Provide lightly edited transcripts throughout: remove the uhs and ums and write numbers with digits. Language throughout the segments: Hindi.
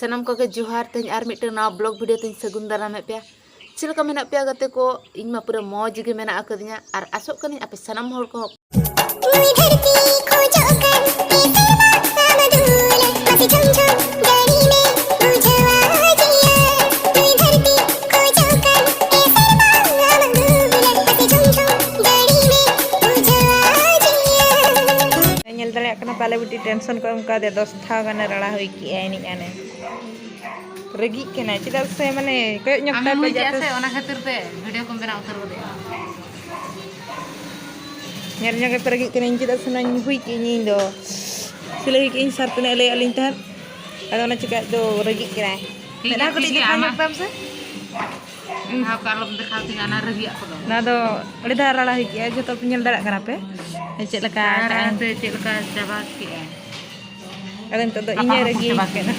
Sanam ko ke Johar teh ar miteng na blog video teh sagun dalam pe. Cil ka mena pe gate ko इन मा पूरा मौज ge mena akadnya ar asok kan ape sanam hol ko पाले बुटी टेंशन को उनका दे 10 था गाने रड़ा हुई की एनी आने रगी के ना चिदा से माने कय ñokta पे जाते ona khatir te video ko bena utar bode ñer ñoge pergi ke nin चिदा सुना हुई की नी दो सिले की इन sartene ले alin tan ada ona cika do regi ke ना ना ko di pa ñokta से ha kalau dekha tinga na regi aku do ना दो अड़ी दा रड़ा हुई की जतो पिñel dara kana pe चेक लका te cek ka jaba ki ada तो इने रगी के ना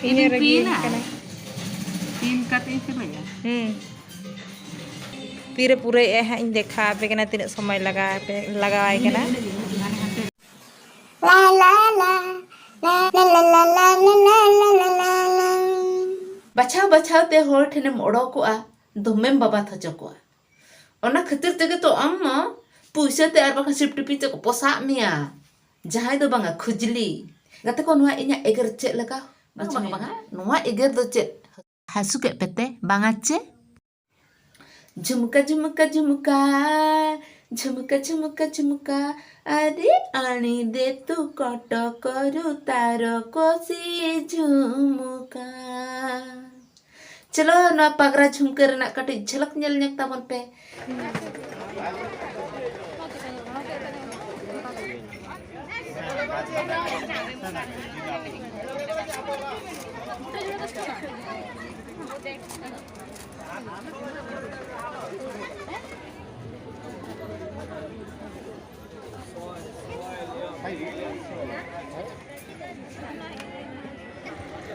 इने रगी के ना तीन कट इसे भैया तीरे पूरे ए है इन देखा पे के ना तीन समय लगाए के ना ला ला ला ला ला ला ला ला ला ला बचाव बचाव ते होर ठेने मोड़ो को आ दोमेम बाबा थजो को ओना खतिर तेगे तो अम्मा पुइसा ते आर बाखा सिपटिपि ते को पोसा मिया जहाय दो बांगा खुजली गते को नुआ इnya eger cek leka banga नुआ eger do cek hasu ke pete banga ce झुमका झुमका झुमका झुमका झुमका झुमका अरे आनी दे तू कट करू तार कोसी झुमका चलो ना पगरा झुमका रना कटी झलक ñel ñek tabon pe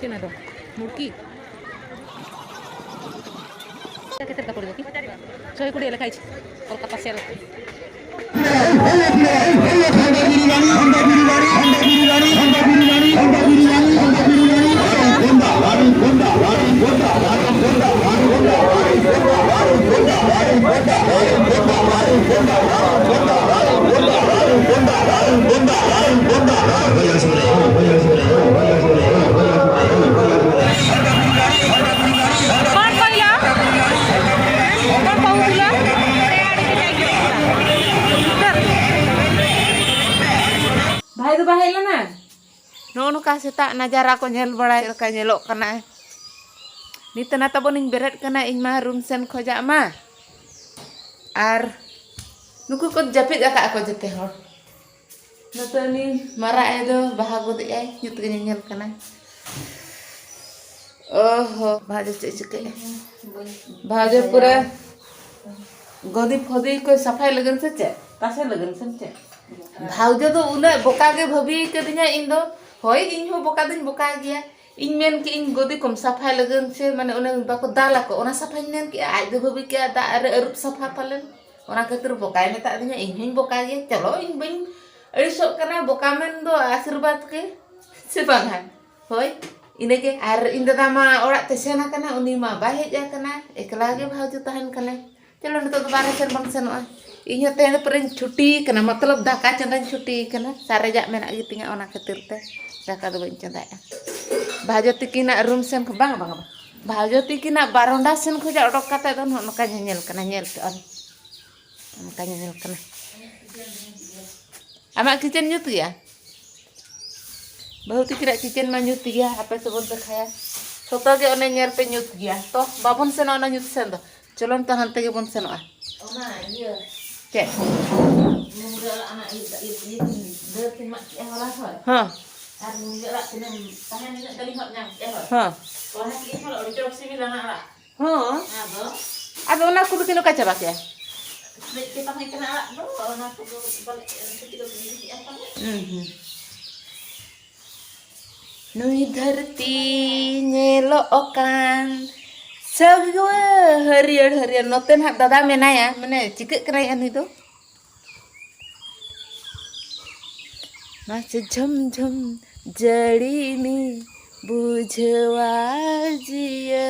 Cina dong, murki. Kita tak perlu lagi. Soalnya kuda lekaj. Kalau kata sel. भाई तो भाई ला ना नो का सेता नजारा को ñel बड़ाय का ñelok kana ni tena taboning beret kana ing ma room sen khoja ma ar nuku ko japit aka ako jete hor notani mara edo bahago de ay nyut ke ñel kana ओहो भाजे चके भाजे पूरा गदी फदी को सफाई लगन से चे तासे लगन से चे भाउजे तो उना बोका के भभी के दिया इन दो होय इन हो बोका दिन बोका गया इन मेन के इन गदी कम सफाई लगन से माने उना बाको दाला को उना सफाई नेन के आज दो भभी के दा अरुप सफा पालन उना खातिर बोका ने ता दिया इन हिन बोका गया चलो इन बिन अड़िसो कना बोका मेन दो आशीर्वाद के से बांगा होय इने के आर इन दादा मा ओड़ा ते सेना कना उनी मा बाय हेजा कना एकला के भाउजे तहन कना चलो न तो बारे सेन बंग सेनोआ इन तेन पर छुट्टी कना मतलब दाका चंदन छुट्टी कना सारेजा मेना गितिंगा ओना खातिर ते दाका दो बन चंदाया भाउजे तिकिना रूम सेन को बांग बांग भाउजे तिकिना बारोंडा सेन खोजा ओडक काते दो नका ñel कना ñel के on नका ñel कना आमा किचन nyut ya बहुत किरा किचन में nyut गया apa sebon दिखाया छोटा के ओने ñel पे nyut गया तो बाबन सेन ओना nyut सेन दो चलो तो हंते के बन सेनोआ ओना ये के मुंगल ana ये दे तिमा के होला होय हां ar मुंगल तिने tahan ni kali hot nyang ke hoy हां ओना की होला ओडी चोक सिमी लाना ला हां अब ओना कुदु किनो का चबा के के पाहे कना ला दो ओना कुदु बल किलो की apa Nui धरती ñelokan segwa harian noten hak dada menaya mene cikek kena anu itu masih jam jari ini बुझवा जिया